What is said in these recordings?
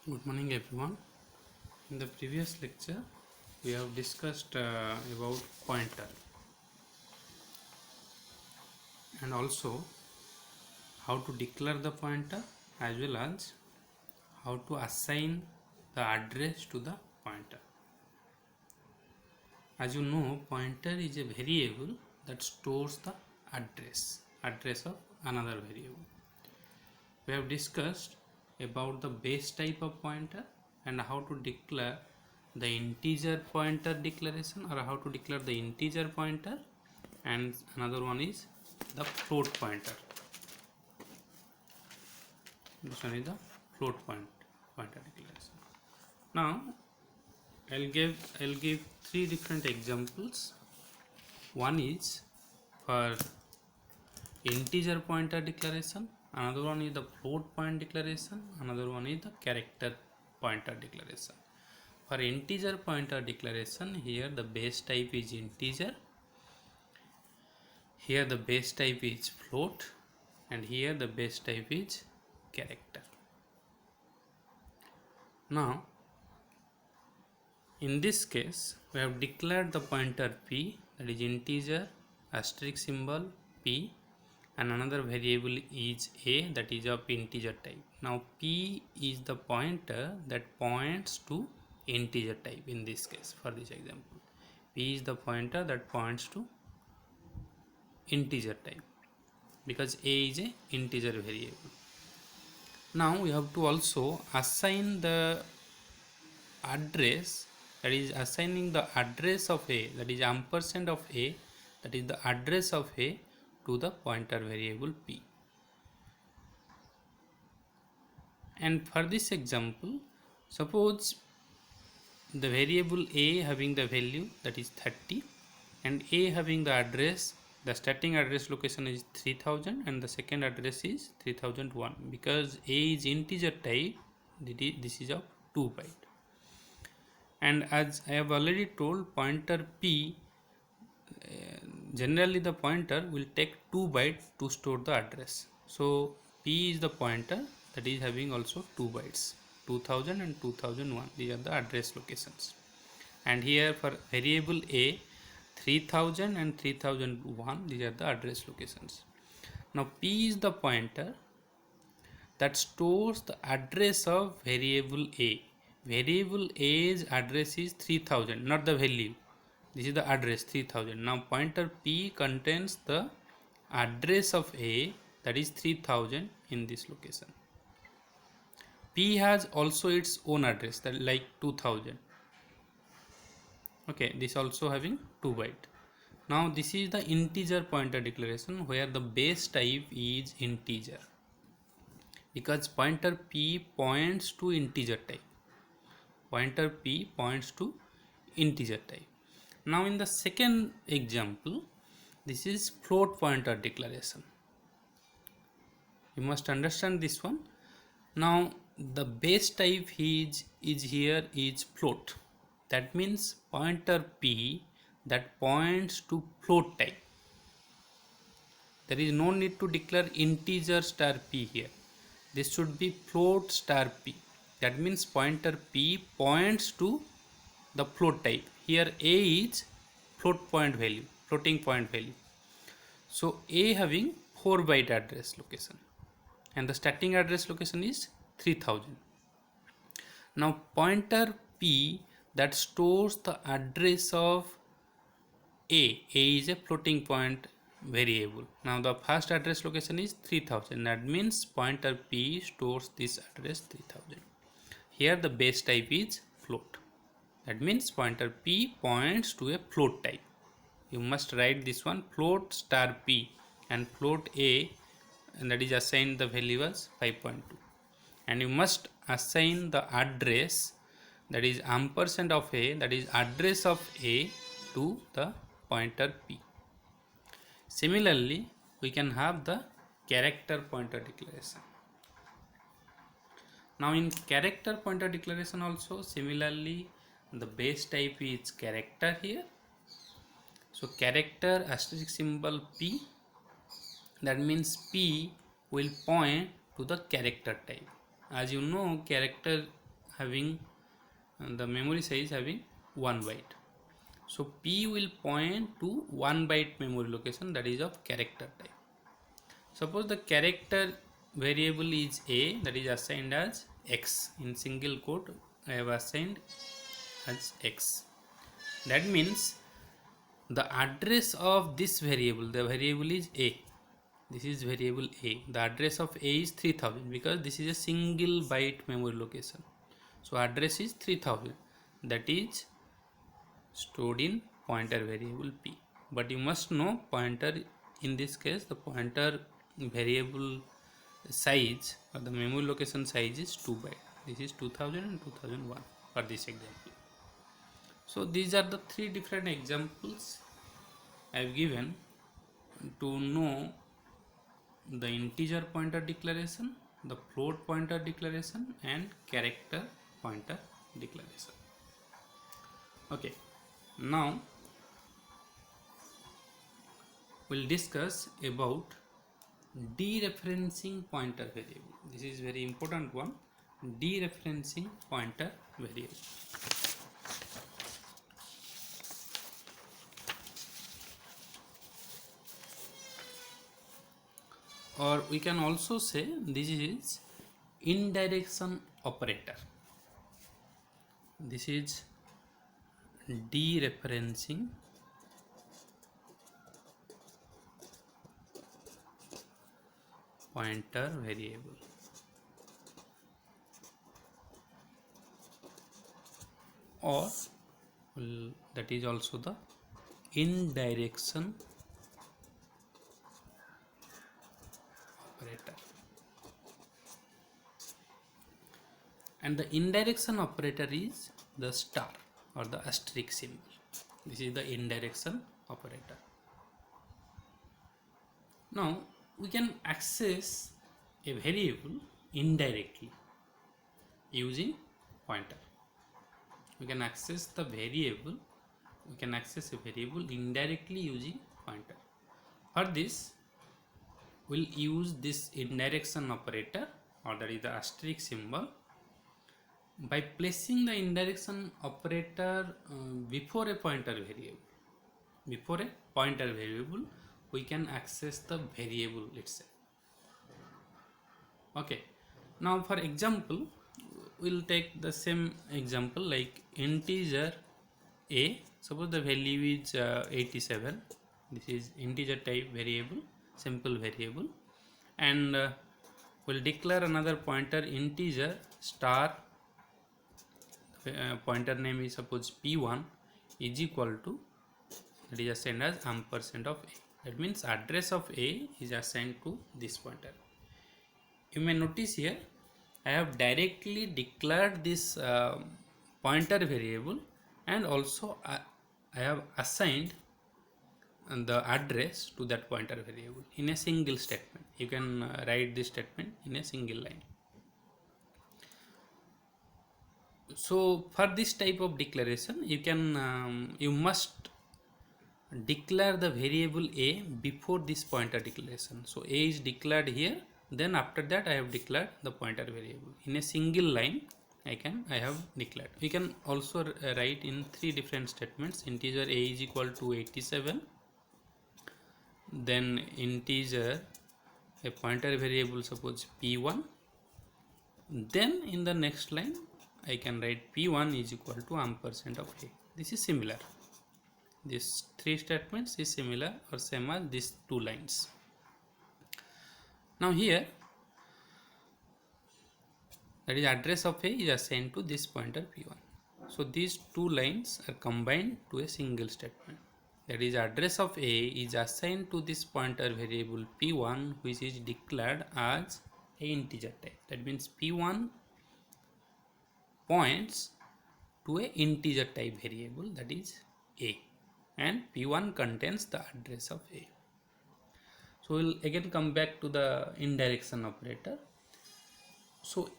Good morning, everyone. In the previous lecture, we have discussed about pointer and also how to declare the pointer as well as how to assign the address to the pointer. As you know, pointer is a variable that stores the address of another variable. We have discussed about the base type of pointer and how to declare the integer pointer declaration, or how to declare the integer pointer, and another one is the float pointer. This one is the float pointer declaration. Now I'll give three different examples. One is for integer pointer declaration, another one is the float point declaration, another one is the character pointer declaration. For integer pointer declaration, here the base type is integer, here the base type is float, and here the base type is character. Now in this case we have declared the pointer p, that is integer asterisk symbol p, and another variable is a, that is of integer type. Now p is the pointer that points to integer type. In this case, for this example, p is the pointer that points to integer type because a is a integer variable. Now we have to also assign the address, that is assigning the address of a, that is ampersand of a, that is the address of a, to the pointer variable p. And for this example, suppose the variable a having the value that is 30 and a having the address, the starting address location is 3000 and the second address is 3001. Because a is integer type, this is of 2 byte. And as I have already told, pointer p, generally the pointer will take 2 bytes to store the address. So p is the pointer that is having also 2 bytes, 2000 and 2001. These are the address locations. And here for variable a, 3000 and 3001, these are the address locations. Now p is the pointer that stores the address of variable a. Variable a's address is 3000, not the value. This is the address 3000. Now pointer p contains the address of a, that is 3000 in this location. P has also its own address, that like 2000. Okay, this also having 2 byte. Now this is the integer pointer declaration where the base type is integer, because pointer p points to integer type. Pointer p points to integer type. Now in the second example, this is float pointer declaration. You must understand this one. Now the base type is here is float. That means pointer p that points to float type. There is no need to declare integer star p here. This should be float star p. That means pointer p points to the float type. Here a is float point value, floating point value. So a having 4 byte address location and the starting address location is 3000. Now pointer p that stores the address of a is a floating point variable. Now the first address location is 3000. That means pointer p stores this address 3000. Here the base type is float. That means pointer p points to a float type. You must write this one, float star p, and float a, and that is assigned the value as 5.2. And you must assign the address, that is ampersand of a, that is address of a, to the pointer p. Similarly, we can have the character pointer declaration. Now in character pointer declaration also similarly the base type is character here. So character asterisk symbol p, that means p will point to the character type. As you know, character having the memory size having 1 byte. So P will point to 1 byte memory location, that is of character type. Suppose the character variable is A, that is assigned as X. In single quote I have assigned as X. That means the address of this variable, the variable is A. This is variable A. The address of A is 3000 because this is a single byte memory location. So address is 3000, that is stored in pointer variable P. But you must know pointer, in this case the pointer variable size or the memory location size is 2 byte. This is 2000 and 2001 for this example. So these are the three different examples I have given to know the integer pointer declaration, the float pointer declaration, and character pointer declaration. Okay, now we'll discuss about dereferencing pointer variable. This is very important one, dereferencing pointer variable. Or we can also say this is indirection operator. This is dereferencing pointer variable, or that is also the indirection operator. And the indirection operator is the star or the asterisk symbol. This is the indirection operator. Now we can access a variable indirectly using pointer. We can access the variable, we can access a variable indirectly using pointer. For this we'll use this indirection operator, or that is the asterisk symbol. By placing the indirection operator before a pointer variable, we can access the variable itself. Okay, now for example we'll take the same example like integer A. Suppose the value is 87. This is integer type variable, simple variable, and we'll declare another pointer integer star. Pointer name is suppose P1 is equal to, that is assigned as ampersand of A. That means address of A is assigned to this pointer. You may notice here I have directly declared this pointer variable, and also I have assigned the address to that pointer variable in a single statement. You can write this statement in a single line. So for this type of declaration you can you must declare the variable A before this pointer declaration. So A is declared here, then after that I have declared the pointer variable in a single line. I have declared. We can also write in three different statements. Integer A is equal to 87, then integer a pointer variable suppose P1, then in the next line I can write P1 is equal to ampersand of A. This is similar. These three statements is similar or same as these two lines. Now here, that is address of A is assigned to this pointer P1. So these two lines are combined to a single statement. That is address of A is assigned to this pointer variable P1, which is declared as a integer type. That means P1 points to a integer type variable, that is A, and P1 contains the address of A. So we'll again come back to the indirection operator. So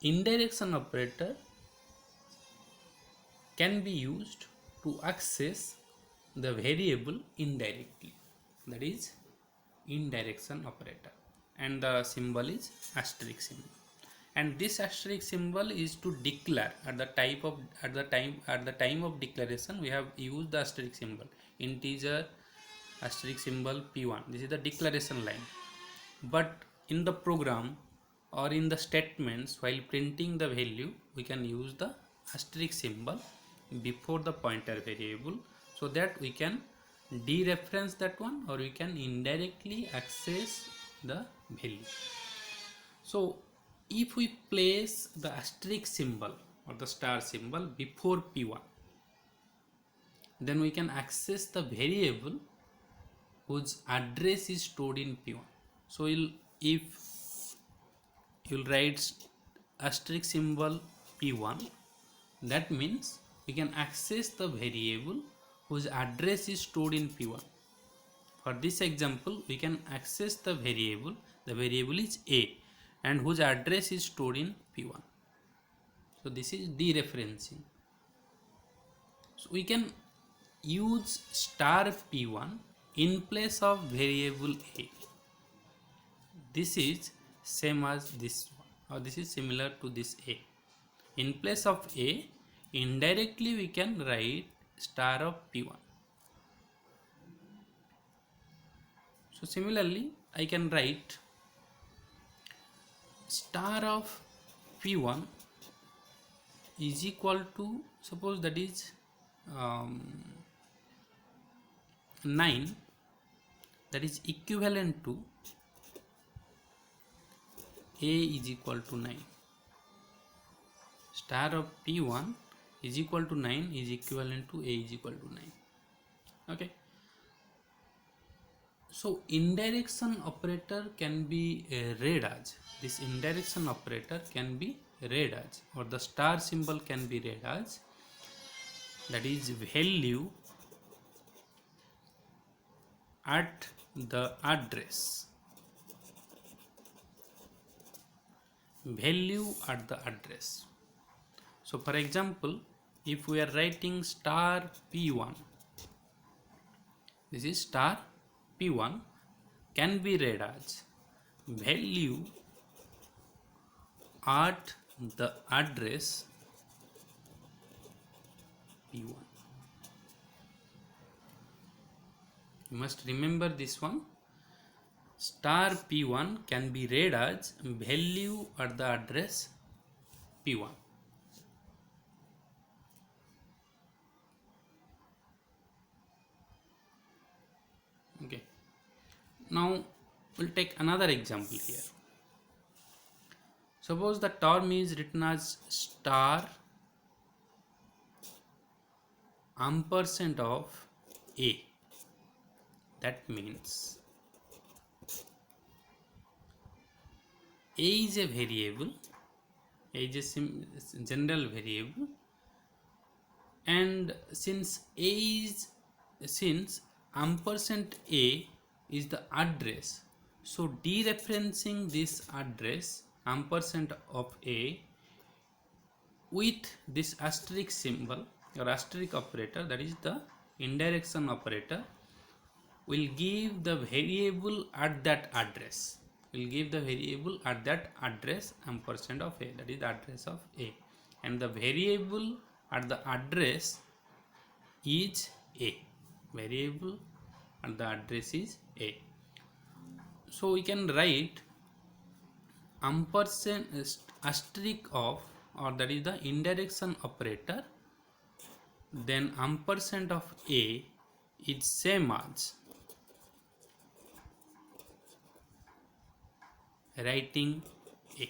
indirection operator can be used to access the variable indirectly, that is indirection operator, and the symbol is asterisk symbol. and this asterisk symbol is to declare at the time of declaration we have used the asterisk symbol, integer asterisk symbol p1. This is the declaration line. But in the program or in the statements while printing the value, we can use the asterisk symbol before the pointer variable, so that we can dereference that one or we can indirectly access the value. So if we place the asterisk symbol or the star symbol before p1, then we can access the variable whose address is stored in p1. So if you'll write asterisk symbol p1, that means we can access the variable whose address is stored in p1. For this example, we can access the variable is a and whose address is stored in p1. So this is dereferencing. So we can use star p1 in place of variable a. This is same as this one, or this is similar to this a. In place of a, indirectly we can write star of p1. So similarly, I can write star of p1 is equal to, suppose that is 9, that is equivalent to a is equal to 9. Star of p1 is equal to 9 is equivalent to a is equal to 9. Okay. So indirection operator can be read as, this indirection operator can be read as, or the star symbol can be read as, that is value at the address. Value at the address. So for example, if we are writing star p1, this is star p1 can be read as value at the address p1. You must remember this one. Star p1 can be read as value at the address p1. Okay. Now we'll take another example here. Suppose the term is written as star ampersand of a. That means a is a variable, a is a general variable, and since ampersand a is the address, so dereferencing this address ampersand of a with this asterisk symbol or asterisk operator, that is the indirection operator, will give the variable at that address. Will give the variable at that address ampersand of a, that is the address of a, and the variable at the address is a. Variable at the address is a. So we can write ampersand asterisk of, or that is the indirection operator, then ampersand of a is same as writing a.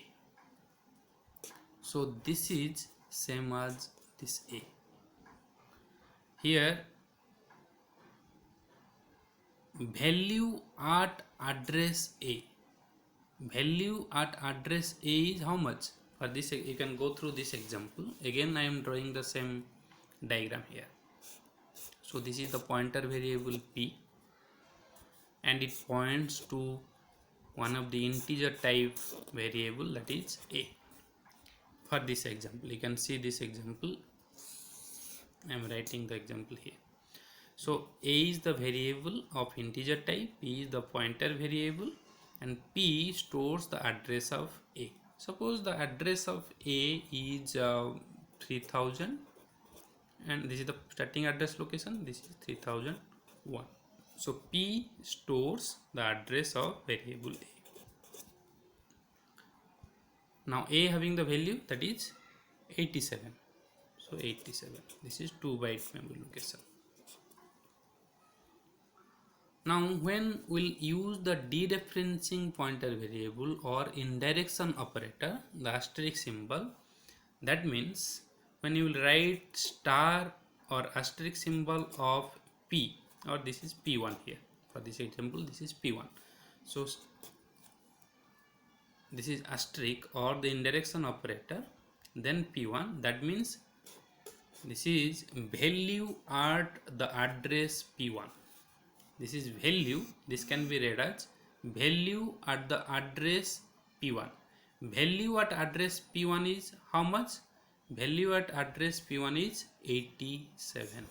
So this is same as this a. Here value at address a, value at address a is how much? For this you can go through this example. Again I am drawing the same diagram here. So this is the pointer variable p, and it points to one of the integer type variable, that is a. For this example, you can see this example, I am writing the example here. So a is the variable of integer type, p is the pointer variable, and p stores the address of a. Suppose the address of A is 3000, and this is the starting address location, this is 3001. So P stores the address of variable A. Now A having the value that is 87. So 87, this is 2 byte memory location. Now when we'll use the dereferencing pointer variable or indirection operator, the asterisk symbol, that means when you will write star or asterisk symbol of P, or this is P1 here, for this example this is P1. So this is asterisk or the indirection operator, then P1, that means this is value at the address P1. This is value, this can be read as value at the address P1. Value at address P1 is how much? Value at address P1 is 87.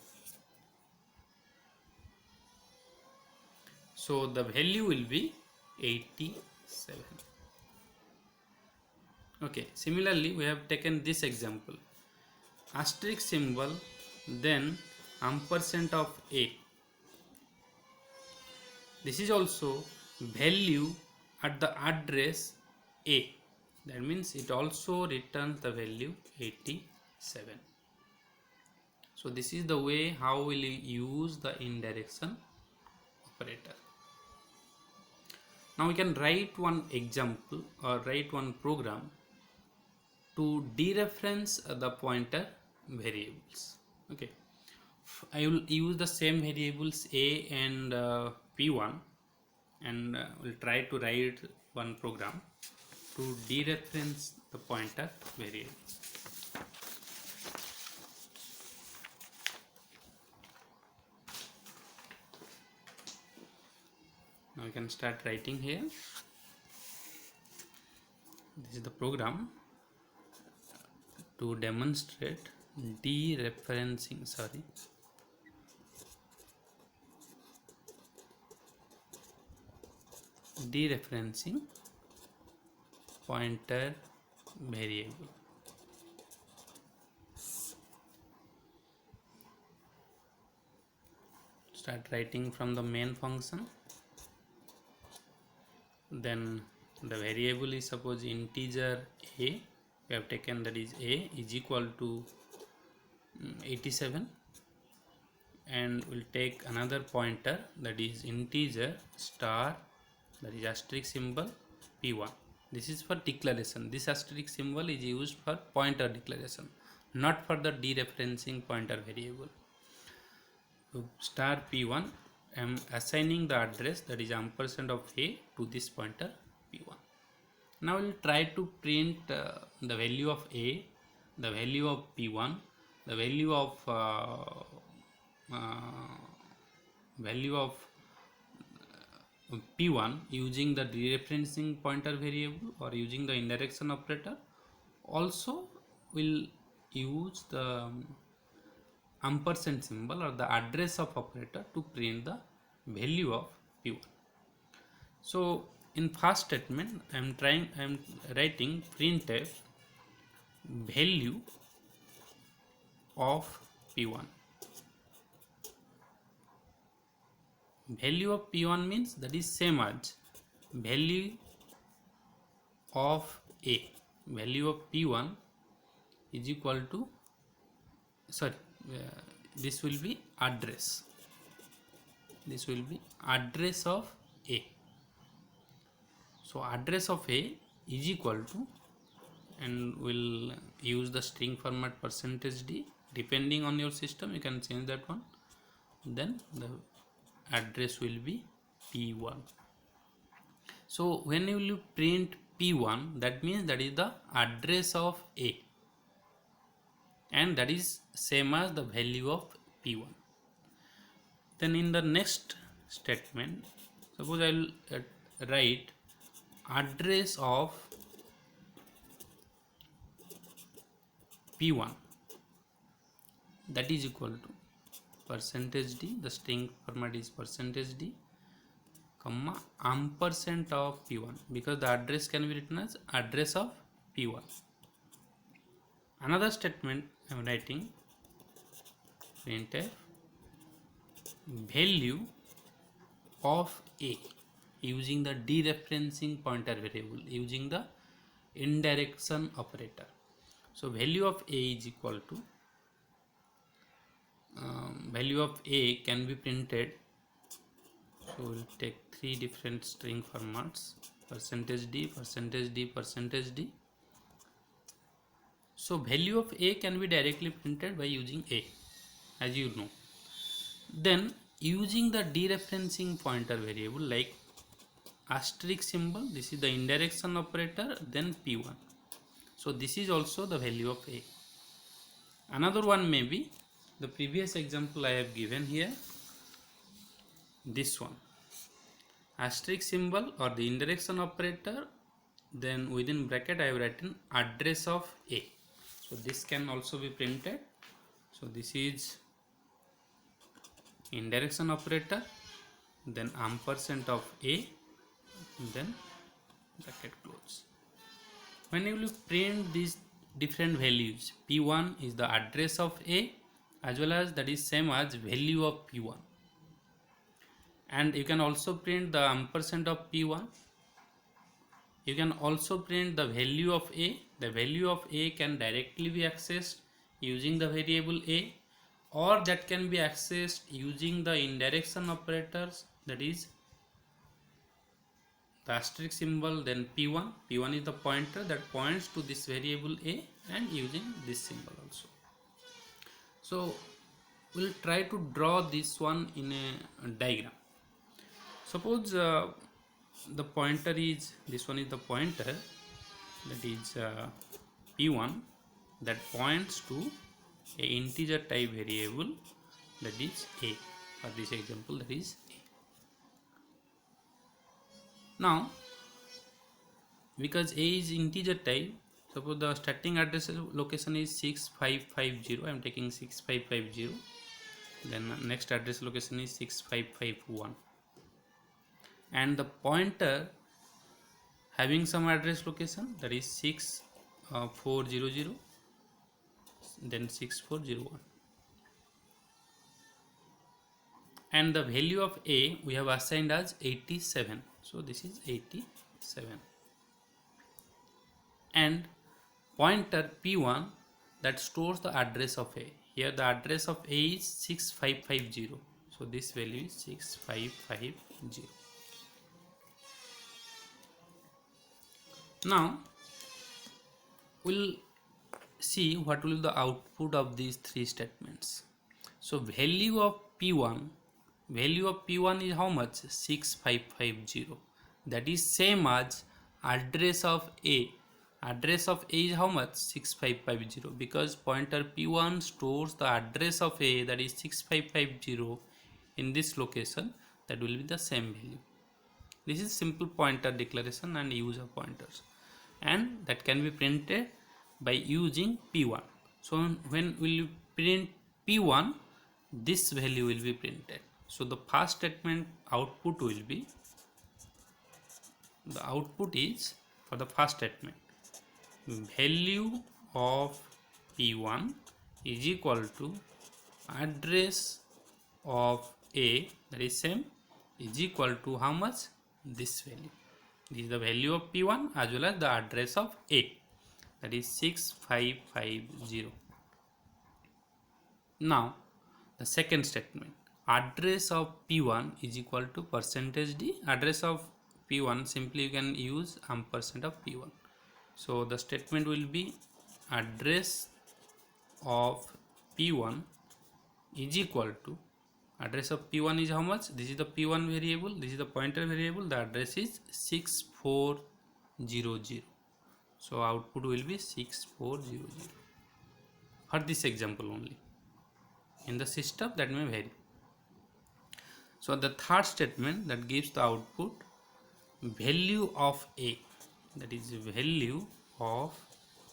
So the value will be 87. Okay, similarly we have taken this example, asterisk symbol, then ampersand of A. This is also value at the address A. That means it also returns the value 87. So this is the way how we will use the indirection operator. Now we can write one example or write one program to dereference the pointer variables. Okay, I will use the same variables A and P1, and will try to write one program to dereference the pointer variable. Now we can start writing here. This is the program to demonstrate dereferencing pointer variable. Start writing from the main function. Then the variable is suppose integer A. We have taken that is A is equal to 87, and we'll take another pointer that is integer star, that is asterisk symbol P1. This is for declaration. This asterisk symbol is used for pointer declaration, not for the dereferencing pointer variable. So star P1, I am assigning the address that is ampersand of A to this pointer P1. Now we will try to print the value of A, the value of P1, the value of P1 using the dereferencing pointer variable or using the indirection operator. Also will use the ampersand symbol or the address of operator to print the value of P1. So in first statement I am writing printf value of P1. Value of P1 means that is same as value of A. Value of P1 is equal to this will be address. This will be address of A. So address of A is equal to, and we'll use the string format %d. Depending on your system you can change that one. Then the address will be P1. So when you will print P1, that means that is the address of A, and that is same as the value of P1. Then in the next statement, suppose I will write address of P1, that is equal to %d, the string format is %d, comma ampersand of P1, because the address can be written as address of P1. Another statement I am writing, printf value of A using the dereferencing pointer variable, using the indirection operator. So value of A is equal to value of A can be printed. So we'll take three different string formats, %d, %d, %d. So value of A can be directly printed by using A, as you know. Then using the dereferencing pointer variable like asterisk symbol, this is the indirection operator, then P1. So this is also the value of A. Another one may be the previous example I have given here, this one, asterisk symbol or the indirection operator, then within bracket I have written address of A. So this can also be printed. So this is indirection operator, then ampersand of A, then bracket close. When you will print these different values, P1 is the address of A as well as that is same as value of P1, and you can also print the ampersand of P1. You can also print the value of A. The value of A can directly be accessed using the variable A, or that can be accessed using the indirection operators, that is the asterisk symbol, then P1. P1 is the pointer that points to this variable A, and using this symbol also. So we'll try to draw this one in a diagram. Suppose the pointer is, this one is the pointer, that is P1, that points to a integer type variable, that is A. For this example, that is A. Now because A is integer type, suppose the starting address location is 6550, I am taking 6550, then next address location is 6551, and the pointer having some address location, that is 6400, then 6401, and the value of A we have assigned as 87. So this is 87, and pointer P1 that stores the address of A. Here the address of A is 6550, so this value is 6550. Now we'll see what will be the output of these three statements. So value of P1 is how much? 6550. That is same as address of A. Address of A is how much? 6550, because pointer P1 stores the address of A, that is 6550, in this location. That will be the same value. This is simple pointer declaration and use of pointers, and that can be printed by using P1. So when will you print P1, this value will be printed. So the first statement output will be, the output is for the first statement, value of P1 is equal to address of A, that is same, is equal to how much? This value. This is the value of P1 as well as the address of A, that is 6550. Now the second statement, address of P1 is equal to %d. Address of P1, simply you can use ampersand of P1. So the statement will be address of P1 is equal to, address of P1 is how much? This is the P1 variable, this is the pointer variable, the address is 6400. So output will be 6400 for this example only. In the system that may vary. So the third statement that gives the output, value of A, that is value of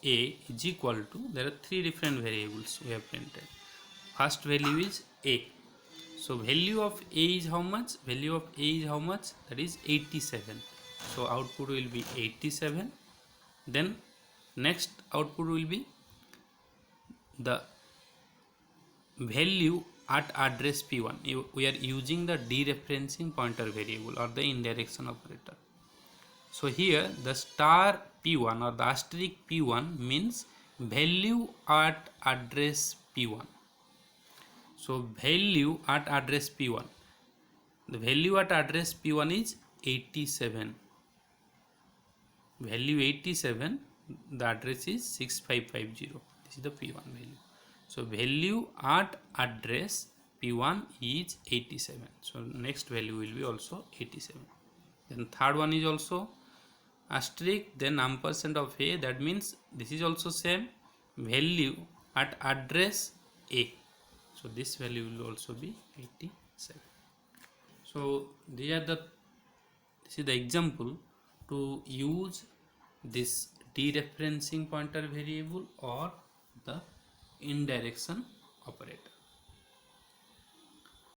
A is equal to, there are three different variables we have printed. First value is A. So value of A is how much? Value of A is how much? That is 87. So output will be 87. Then Next output will be the value at address P1. We are using the dereferencing pointer variable or the indirection operator. So here the star P1 or the asterisk P1 means value at address P1. So value at address P1. The value at address P1 is 87. Value 87, the address is 6550. This is the P1 value. So value at address P1 is 87. So next value will be also 87. Then third one is also asterisk, then ampersand of A, that means this is also same, value at address A. So this value will also be 87. So this is the example to use this dereferencing pointer variable or the indirection operator.